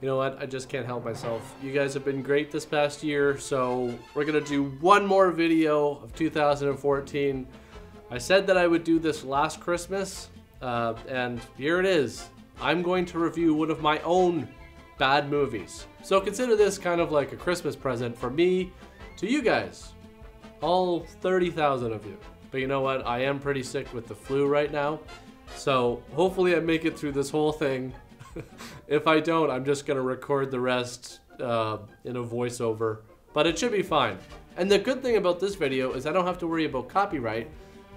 You know what? I just can't help myself. You guys have been great this past year, so we're gonna do one more video of 2014. I said that I would do this last Christmas, and here it is. I'm going to review one of my own bad movies. So consider this kind of like a Christmas present from me to you guys, all 30,000 of you. But you know what? I am pretty sick with the flu right now, so hopefully I make it through this whole thing. If I don't, I'm just gonna record the rest in a voiceover, but it should be fine. And the good thing about this video is I don't have to worry about copyright,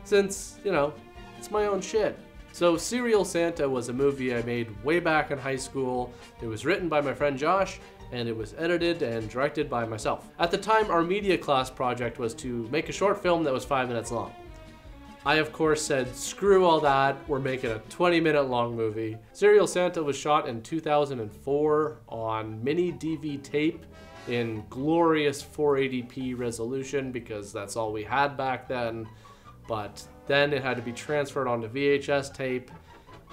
since, you know, it's my own shit. So Serial Santa was a movie I made way back in high school. It was written by my friend Josh, and it was edited and directed by myself. At the time, our media class project was to make a short film that was 5 minutes long. I, of course, said, screw all that, we're making a 20-minute long movie. Serial Santa was shot in 2004 on mini DV tape in glorious 480p resolution because that's all we had back then. But then it had to be transferred onto VHS tape.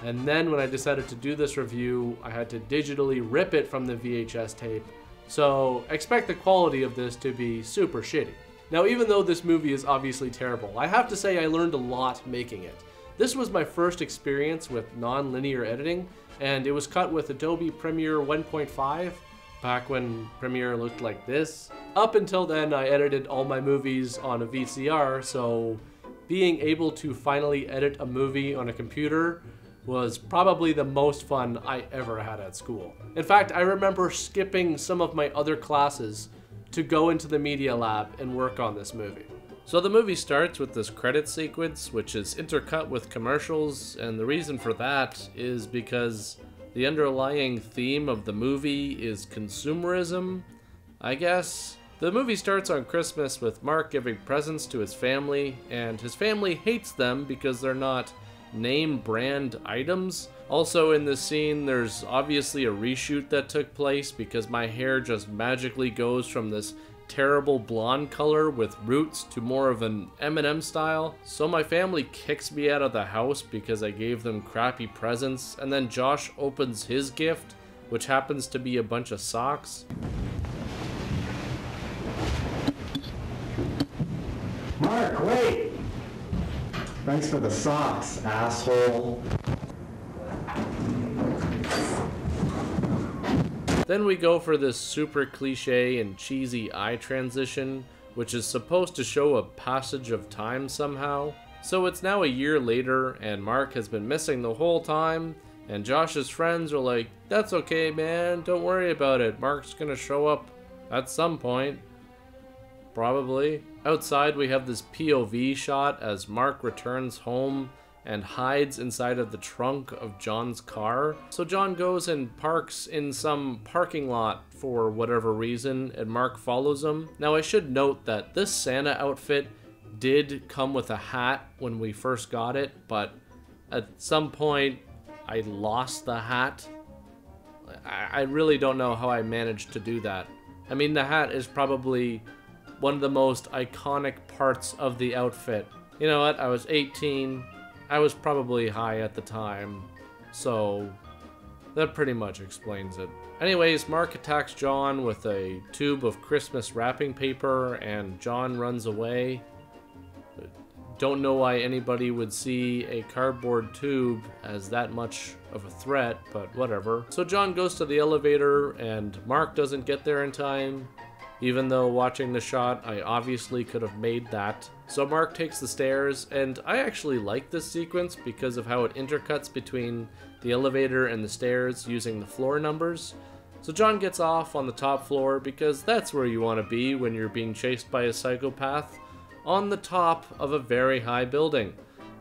And then when I decided to do this review, I had to digitally rip it from the VHS tape. So expect the quality of this to be super shitty. Now, even though this movie is obviously terrible, I have to say I learned a lot making it. This was my first experience with non-linear editing, and it was cut with Adobe Premiere 1.5, back when Premiere looked like this. Up until then, I edited all my movies on a VCR, so being able to finally edit a movie on a computer was probably the most fun I ever had at school. In fact, I remember skipping some of my other classes to go into the media lab and work on this movie. So the movie starts with this credit sequence, which is intercut with commercials, and the reason for that is because the underlying theme of the movie is consumerism, I guess. The movie starts on Christmas with Mark giving presents to his family, and his family hates them because they're not name brand items. Also in this scene, there's obviously a reshoot that took place because my hair just magically goes from this terrible blonde color with roots to more of an Eminem style. So my family kicks me out of the house because I gave them crappy presents, and then Josh opens his gift, which happens to be a bunch of socks. Mark, wait! Thanks for the socks, asshole. Then we go for this super cliche and cheesy eye transition, which is supposed to show a passage of time somehow. So it's now a year later, and Mark has been missing the whole time, and Josh's friends are like, that's okay, man, don't worry about it. Mark's gonna show up at some point. Probably. Outside we have this POV shot as Mark returns home and hides inside of the trunk of John's car. So John goes and parks in some parking lot for whatever reason, and Mark follows him. Now I should note that this Santa outfit did come with a hat when we first got it, but at some point I lost the hat. I really don't know how I managed to do that. I mean, the hat is probably one of the most iconic parts of the outfit. You know what? I was 18. I was probably high at the time, so that pretty much explains it. Anyways, Mark attacks John with a tube of Christmas wrapping paper, and John runs away. Don't know why anybody would see a cardboard tube as that much of a threat, but whatever. So John goes to the elevator, and Mark doesn't get there in time. Even though watching the shot, I obviously could have made that. So Mark takes the stairs, and I actually like this sequence because of how it intercuts between the elevator and the stairs using the floor numbers. So John gets off on the top floor because that's where you want to be when you're being chased by a psychopath, on the top of a very high building.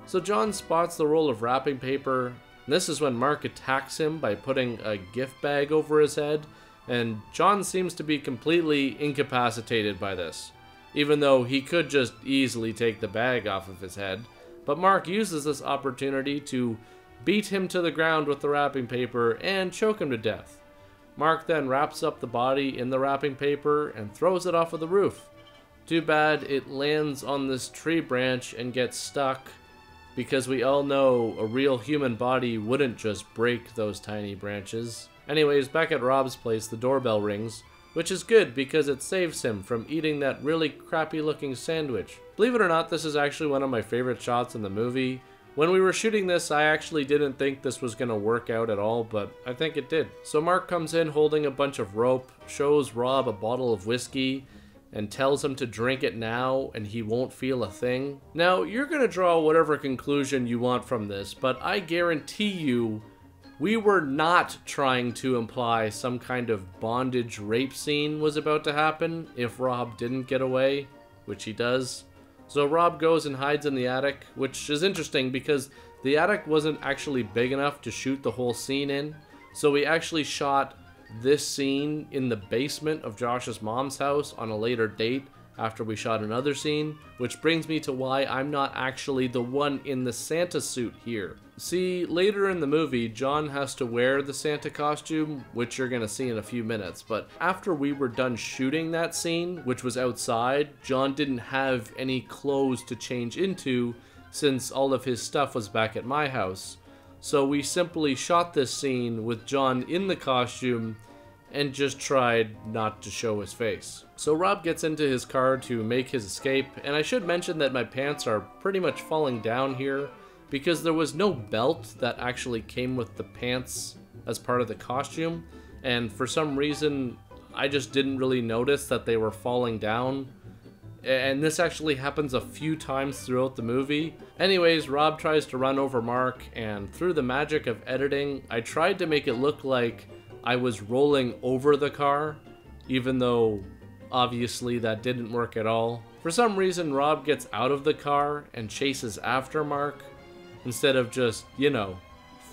So John spots the roll of wrapping paper, and this is when Mark attacks him by putting a gift bag over his head. And John seems to be completely incapacitated by this, even though he could just easily take the bag off of his head. But Mark uses this opportunity to beat him to the ground with the wrapping paper and choke him to death. Mark then wraps up the body in the wrapping paper and throws it off of the roof. Too bad it lands on this tree branch and gets stuck, because we all know a real human body wouldn't just break those tiny branches. Anyways, back at Rob's place, the doorbell rings, which is good because it saves him from eating that really crappy looking sandwich. Believe it or not, this is actually one of my favorite shots in the movie. When we were shooting this, I actually didn't think this was gonna work out at all, but I think it did. So Mark comes in holding a bunch of rope, shows Rob a bottle of whiskey, and tells him to drink it now and he won't feel a thing. Now, you're gonna draw whatever conclusion you want from this, but I guarantee you, we were not trying to imply some kind of bondage rape scene was about to happen if Rob didn't get away, which he does. So Rob goes and hides in the attic, which is interesting because the attic wasn't actually big enough to shoot the whole scene in. So we actually shot this scene in the basement of Josh's mom's house on a later date after we shot another scene, which brings me to why I'm not actually the one in the Santa suit here. See, later in the movie, John has to wear the Santa costume, which you're gonna see in a few minutes, but after we were done shooting that scene, which was outside, John didn't have any clothes to change into since all of his stuff was back at my house. So we simply shot this scene with John in the costume and just tried not to show his face. So Rob gets into his car to make his escape, and I should mention that my pants are pretty much falling down here because there was no belt that actually came with the pants as part of the costume, and for some reason I just didn't really notice that they were falling down. And this actually happens a few times throughout the movie. Anyways, Rob tries to run over Mark, and through the magic of editing, I tried to make it look like I was rolling over the car, even though obviously that didn't work at all. For some reason, Rob gets out of the car and chases after Mark, instead of just, you know,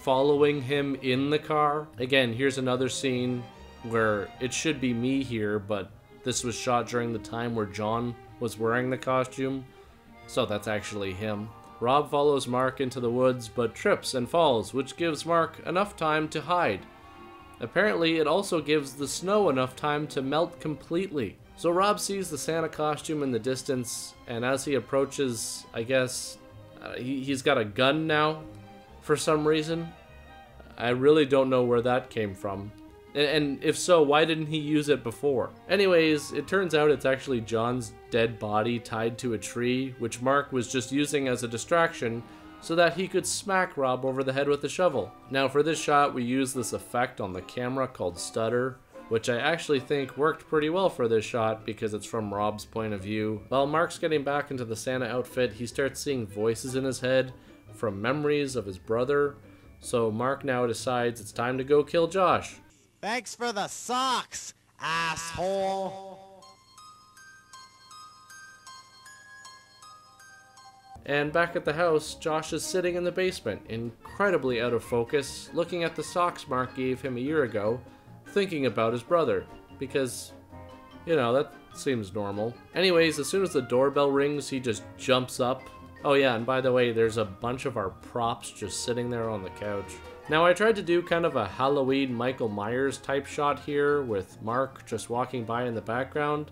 following him in the car. Again, here's another scene where it should be me here, but this was shot during the time where John was wearing the costume, so that's actually him. Rob follows Mark into the woods, but trips and falls, which gives Mark enough time to hide. Apparently, it also gives the snow enough time to melt completely. So Rob sees the Santa costume in the distance, and as he approaches, I guess, he's got a gun now, for some reason. I really don't know where that came from. And if so, why didn't he use it before? Anyways, it turns out it's actually John's dead body tied to a tree, which Mark was just using as a distraction so that he could smack Rob over the head with a shovel. Now for this shot, we used this effect on the camera called stutter, which I actually think worked pretty well for this shot because it's from Rob's point of view. While Mark's getting back into the Santa outfit, he starts seeing voices in his head from memories of his brother. So Mark now decides it's time to go kill Josh. Thanks for the socks, asshole. And back at the house, Josh is sitting in the basement, incredibly out of focus, looking at the socks Mark gave him a year ago, thinking about his brother, because, you know, that seems normal. Anyways, as soon as the doorbell rings, he just jumps up. Oh yeah, and by the way, there's a bunch of our props just sitting there on the couch. Now I tried to do kind of a Halloween Michael Myers type shot here with Mark just walking by in the background,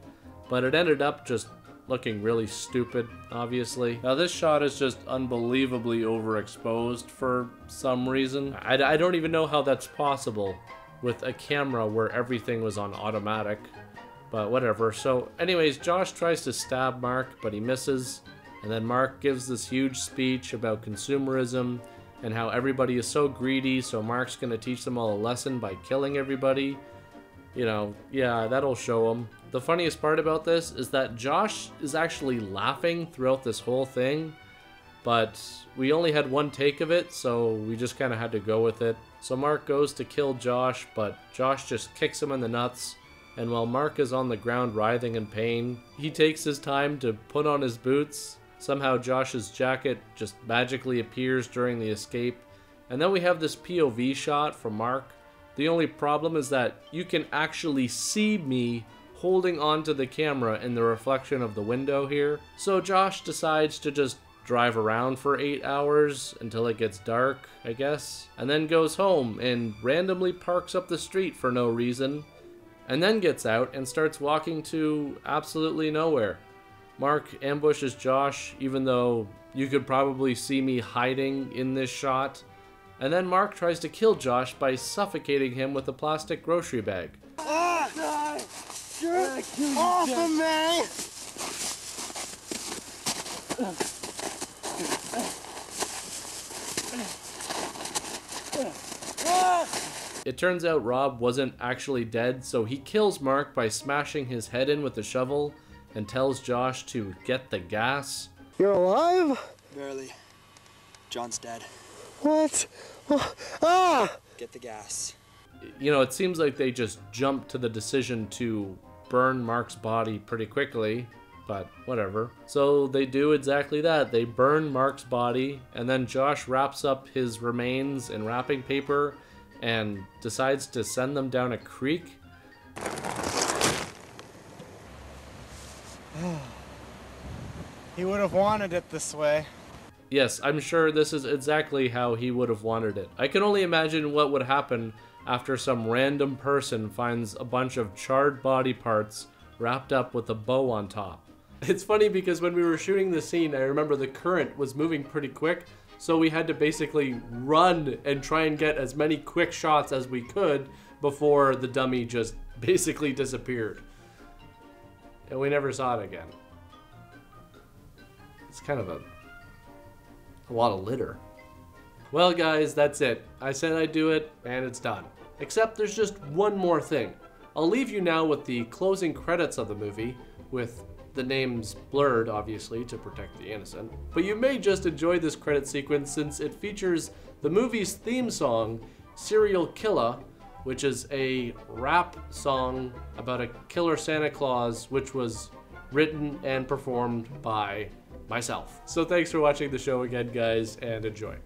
but it ended up just looking really stupid, obviously. Now this shot is just unbelievably overexposed for some reason. I don't even know how that's possible with a camera where everything was on automatic, but whatever. So anyways, Josh tries to stab Mark, but he misses, and then Mark gives this huge speech about consumerism and how everybody is so greedy, so Mark's gonna teach them all a lesson by killing everybody. You know, yeah, that'll show them. The funniest part about this is that Josh is actually laughing throughout this whole thing, but we only had one take of it, so we just kind of had to go with it. So Mark goes to kill Josh, but Josh just kicks him in the nuts, and while Mark is on the ground writhing in pain, he takes his time to put on his boots. Somehow Josh's jacket just magically appears during the escape, and then we have this POV shot from Mark. The only problem is that you can actually see me holding onto the camera in the reflection of the window here. So Josh decides to just drive around for 8 hours until it gets dark, I guess, and then goes home and randomly parks up the street for no reason, and then gets out and starts walking to absolutely nowhere. Mark ambushes Josh, even though you could probably see me hiding in this shot, And then Mark tries to kill Josh by suffocating him with a plastic grocery bag. Off of me! It turns out Rob wasn't actually dead, so he kills Mark by smashing his head in with a shovel and tells Josh to get the gas. You're alive? Barely. John's dead. What? Ah! Get the gas. You know, it seems like they just jumped to the decision to burn Mark's body pretty quickly, but whatever. So they do exactly that. They burn Mark's body, and then Josh wraps up his remains in wrapping paper and decides to send them down a creek. He would have wanted it this way. Yes, I'm sure this is exactly how he would have wanted it. I can only imagine what would happen after some random person finds a bunch of charred body parts wrapped up with a bow on top. It's funny because when we were shooting the scene, I remember the current was moving pretty quick, so we had to basically run and try and get as many quick shots as we could before the dummy just basically disappeared. And we never saw it again. It's kind of a lot of litter. Well guys, that's it. I said I'd do it, and it's done. Except there's just one more thing. I'll leave you now with the closing credits of the movie, with the names blurred, obviously, to protect the innocent. But you may just enjoy this credit sequence since it features the movie's theme song, Serial Killa, which is a rap song about a killer Santa Claus, which was written and performed by myself. So thanks for watching the show again, guys, and enjoy.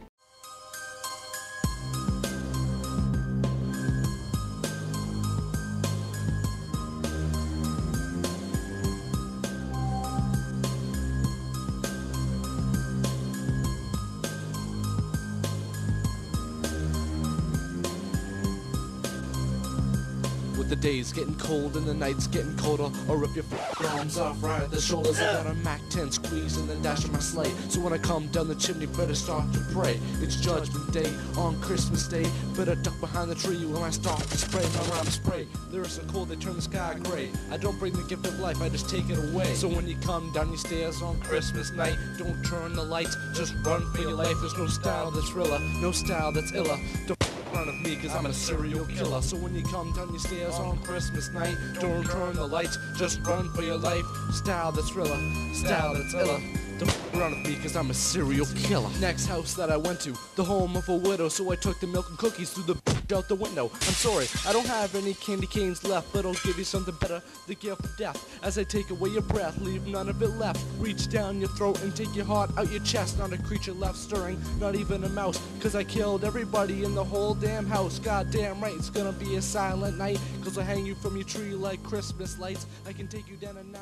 The days getting cold and the nights getting colder. Or rip your arms off right at the shoulders. I got a Mac 10 squeeze and then dash in my sleigh. So when I come down the chimney, better start to pray. It's Judgment Day on Christmas Day. Better duck behind the tree when I start to spray my rhyme spray. Lyrics are cold, they turn the sky gray. I don't bring the gift of life, I just take it away. So when you come down your stairs on Christmas night, don't turn the lights, just run for your life. There's no style that's realer, no style that's iller. Don't front of me, cause I'm a serial killer. So when you come down your stairs on Christmas night, don't turn the lights, just run for your life. Style that's realer, style that's iller. Don't run with me cause I'm a serial killer. Next house that I went to, the home of a widow. So I took the milk and cookies through the out the window. I'm sorry, I don't have any candy canes left, but I'll give you something better, the gift of death. As I take away your breath, leave none of it left. Reach down your throat and take your heart out your chest. Not a creature left stirring, not even a mouse, cause I killed everybody in the whole damn house. Goddamn right, it's gonna be a silent night, cause I hang you from your tree like Christmas lights. I can take you down a 9